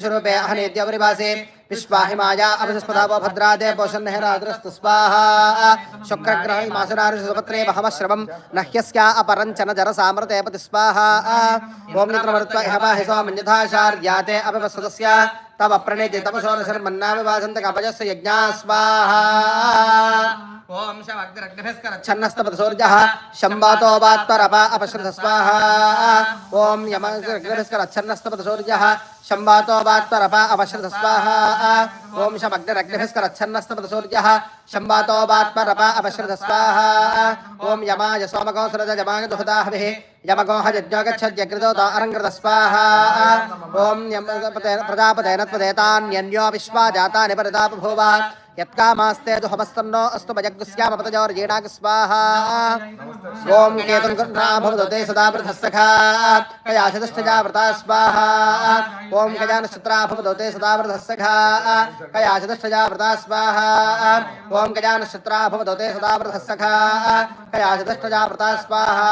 स्वरूपे अहनेद्यपरिभासे विश्वाहिमाया अभिस्पदावो भद्रादे पोषन्नहेराद्रस्तु स्वाहा शुक्रग्रह मासुनारिसुपत्रे बहवश्रवं नह्यस्या अपरञ्चन जरसामृते पति स्वाहा ओं नित्रमरुत्वा इहवाहिसोमन्यथाशार्याते अभिवस्वतस्य तव प्रणेति तपसोरशर्मन्नाविवासन्तकपजस्य यज्ञा स्वाहा ओं शमग्रग्रभस्करच्छन्नस्तपदसूर्यः शम्बातो वात्परपा अपश्रुत स्वाहा ओं यमग्रग्रभस्करच्छन्नस्तपदसूर्यः शम्बातो वात्परपा अपश्रुत स्वाहा ओं शमग्रग्रभस्करच्छन्नस्तपदसूर्यः शम्बातो वात्परपा अपश्रुत स्वाहा ओं यमाय सोमगोसरज यमाय दुहदाहभिः यमगोह यज्ञगच्छद्यकृतो अरङ्कृत स्वाहा ओं प्रजापतेन त्वदेतान्यन्यो विश्वा जातानि परितापभूव यत्कामास्ते दुहमस्तन्नो अस्तु भजग्गुस्यामपतजोर्जीणाग स्वाहा ओं केतुं कृष्णाभवतु ते सदा वृथस्सखा कयाशदष्टजावृता स्वाहा ओं गजानक्षत्राभवतु ते सदा वृथस्सखा कयाशदष्टजावृता स्वाहा ओं गजानक्षत्राभवतु ते सदा वृथस्सखा कयाशदष्टजावृता स्वाहा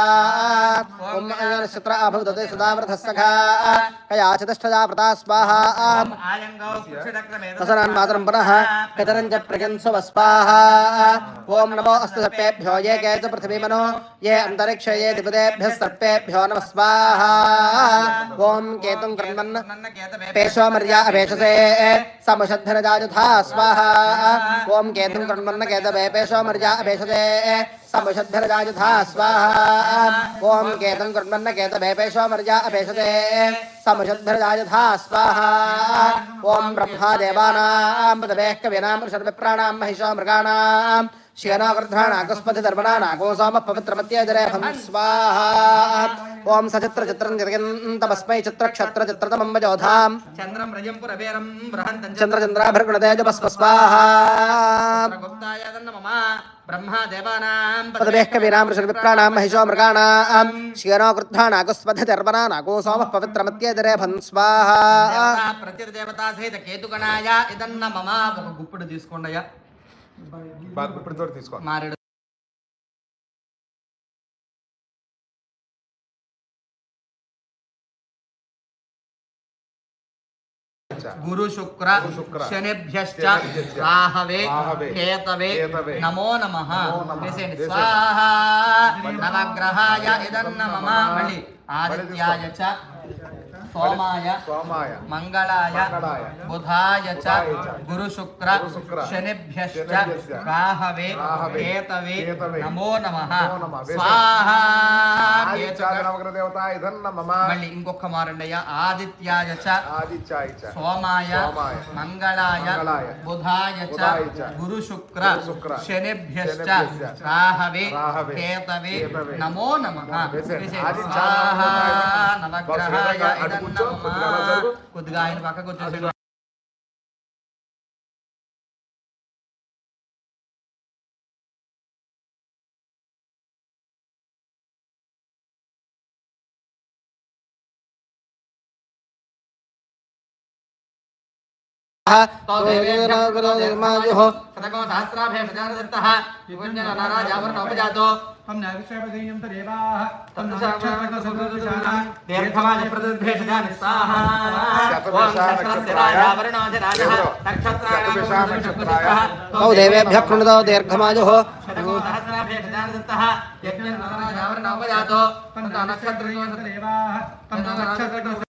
ओं गजानक्षत्राभवतु ते सदा वृथस्सखा कयाशदष्टजावृता स्वाहा तसनान् मातरं पुनः पितरं प्रजन्सु वस्वाहा ओं नमो अस्तु सर्पेभ्यो ये के च पृथिवी मनो ये अंतरिक्ष ये दिपदेभ्यः सर्पेभ्यो नमः स्वाहा ओं केतुं कृण्वन् पेशो मर्या अपेशसे समुषद्धनजायुधा स्वाहा ओं केतुं कृण्वन् केतवे पेशो मर्या अपेशसे समुषद्धनजायुधा स्वाहा ओं केतुं कृण्वन् केतवे पेशो मर्या अपेशसे समुषद्धनजायुधा स्वाहा ओं ब्रह्मा देवानां पदवेः कवीनां ऋषद्विप्राणां महिषो मृगाणां श्येनागर्धाणाकुस्पतिधर्मणानाको सोमः पवित्रमत्यजरेभं स्वाहा ओं सचित्रचित्रं जगन्तमस्मै चित्रक्षत्रचित्रतमं वजोधां चन्द्रं रजं पुरवेरं बृहन्तं चन्द्रचन्द्राभर्गुणतेजपस्व स्वाहा गुप्ताय नमः ब्रह्मा देवानां पदवेः कवीनां ऋषद्विप्राणां महिषो मृगाणां श्येनागर्धाणाकुस्पतिधर्मणानाको सोमः पवित्रमत्यजरेभं स्वाहा प्रत्यदेवता सहित केतुगणाय इदन्न मम ఒక గుప్పుడు తీసుకోండియా బాగా గుప్పుడు తోటి తీసుకో మారేడు गुरु शुक्र शनिभ्यश्च राहवे केतवे नमो नमः स्वाहा नवग्रहाय इदन्न मम मणि आदित्याय च सोमाय मंगलाय बुधाय च गुरु शुक्र शनिभ्यश्च राहवे केतवे नमो नमः स्वाहा मళ్ళీ ఇంకొక మారండయ్య ఆదిత్యాయ చ सोमाय मंगलाय बुधाय च गुरु शुक्र शनिभ्यश्च राहवे केतवे नमो नमः स्वाहा नवग्रहाय इदन्न मम కొద్దిగా ఆయన పక్కకు వచ్చేసి तो देवेभ्यः गुरुर्मायुः शतको सहस्राभ्यः युवञ्जनराजावरणोपजातो हम नाविश्वपदैन्यं तदेवाः तम नक्षत्रकसुकृतशाला दीर्घमाय प्रतिभेषजानि स्वाहा ओं नक्षत्रस्य राजावरणोऽधिराजः नक्षत्राणां तो देवेभ्यः कृणुतो दीर्घमायुः शतको सहस्राभ्यः यज्ञनराजावरणोपजातो तम नक्षत्रकसुकृतदेवाः तम नक्षत्रकसुकृतशाला